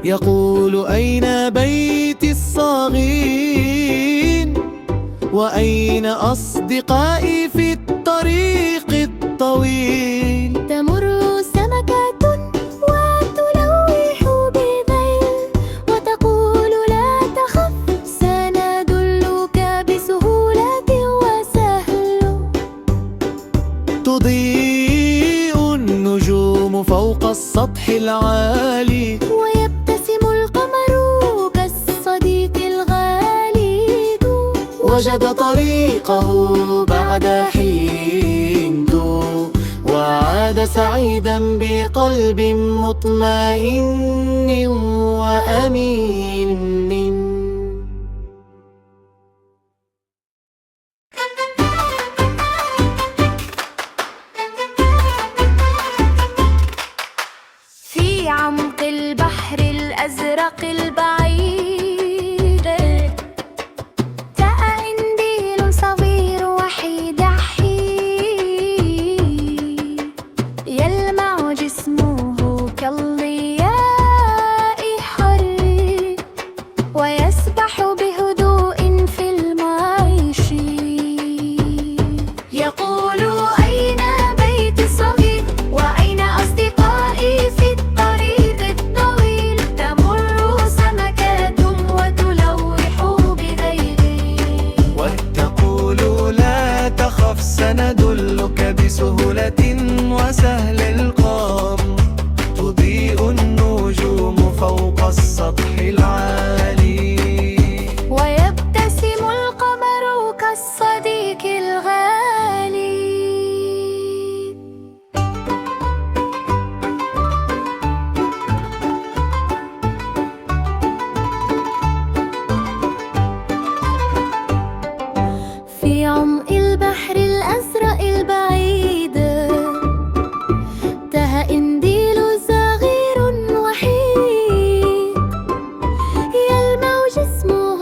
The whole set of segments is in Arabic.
يقول أين بيتي الصغير؟ وأين أصدقائي في الطريق الطويل؟ تمر سمكة وتلوح بذيل وتقول لا تخف سندلك بسهولة وسهل. تضيء النجوم فوق السطح العالي ويبتسم القمر كالصديق الغالي. وجد طريقه بعد حين وعاد سعيدا بقلب مطمئن وأمين. في عمق البحر الأزرق البعيد جاء إنديل صغير وحيد حين يلمع جسمه كالضياء حر ويسبح بهدوء في المعيش. يقول أين بيتي الصغير وأين أصدقائي في الطريق الطويل؟ تمر سمكات وتلوح بذيل وتقول لا تخف سندلك بسهولة وسهل القام. تضيء النجوم فوق السطح العالي ويبتسم القمر كالصديق الغالي. في عمق البحر الأزرق البعيد تاه إنديل صغير وحيد يلمع جسمه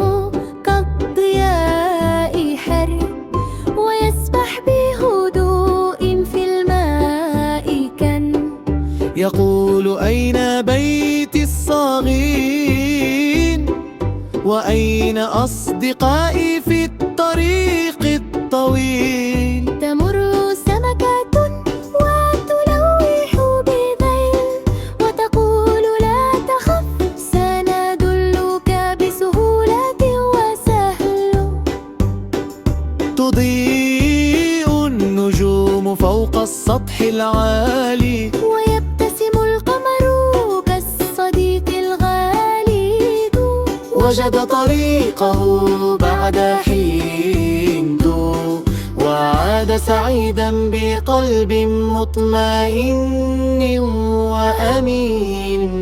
كالضياء حر ويسبح بهدوء في الماء كن. يقول أين بيتي الصغير؟ وأين أصدقائي في الطريق الطويل؟ تمر سمكة وتلوح بذيل وتقول لا تخف سندلك بسهولة وسهل. تضيء النجوم فوق السطح العالي ويبتسم القمر كالصديق الغالي. وجد طريقه بعد حين وعاد سعيدا بقلب مطمئن وأمين.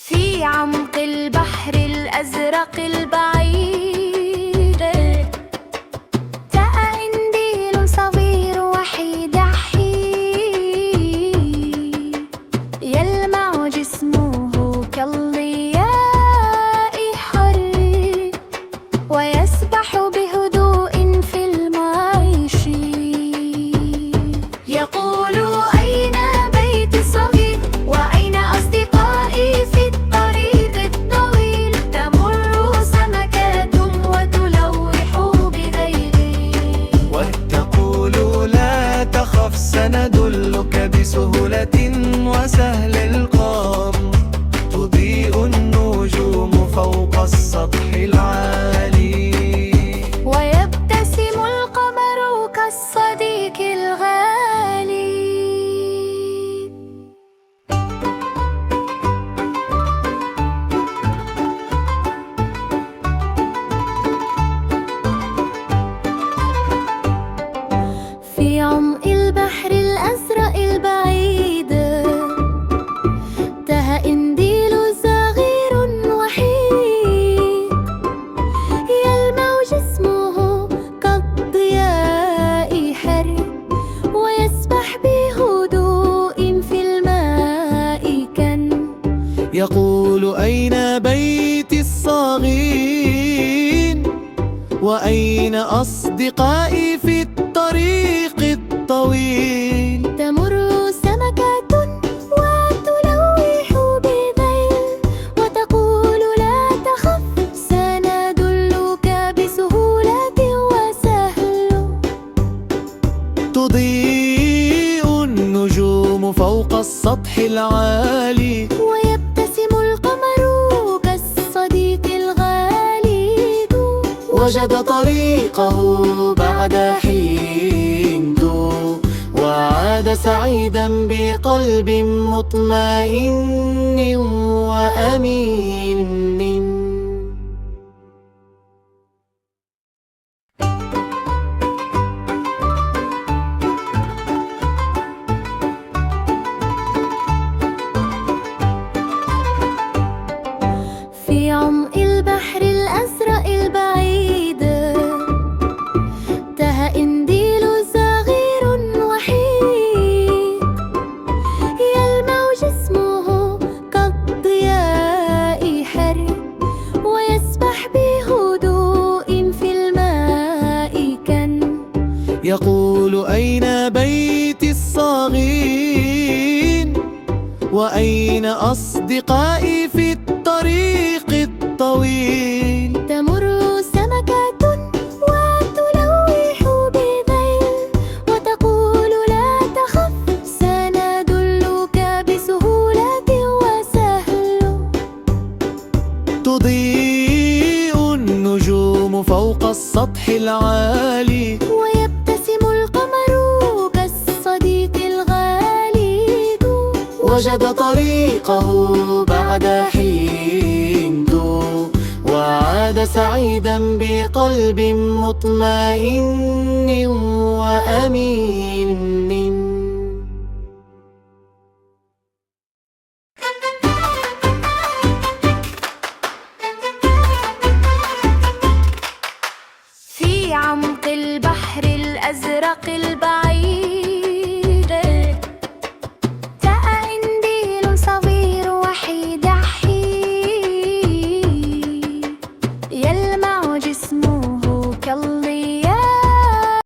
في عمق البحر الأزرق البعيد جاء إنديل صغير وحيد حين يلمع جسمه كالضياء حر ويسبح بهدوء في المعيش. يقول أين بيتي الصغير وأين أصدقائي في الطريق الطويل؟ تمر سمكات وتلوح بذيل وتقول لا تخف سندلك بسهولة وسهل القام. تضيء النجوم فوق السطح العالي ويبتسم القمر كالصديق الغالي. في عمق البحر الأزرق البعيد تاه إنديل صغير وحيد يلمع جسمه كالضياء حر ويسبح بهدوء في الماء كن. يقول أين بيتي الصغير؟ وأين أصدقائي في الطريق الطويل؟ تمر سمكة وتلوح بذيل وتقول لا تخف سندلك بسهولة وسهل. تضيء النجوم فوق السطح العالي، ويبتسم القمر كالصديق الغالي. وجد طريقه بعد حين، وعاد سعيدا بقلب مطمئن وأمين. في عمق البحر الأزرق البعيد تاه قنديل صغير وحيد، يلمع جسمه كالضياء حر ويسبح بهدوء في الماء كن. يقول أين بيتي الصغير؟ وأين أصدقائي في الطريق الطويل؟ تمر سمكة وتلوح بذيل وتقول لا تخف سندلك بسهولة وسهل. تضيء النجوم فوق السطح العالي، ويبتسم القمر كالصديق الغالي. وجد طريقه بعد حين، وعاد سعيدا بقلب مطمئن وأمين. في عمق البحر الأزرق البعيد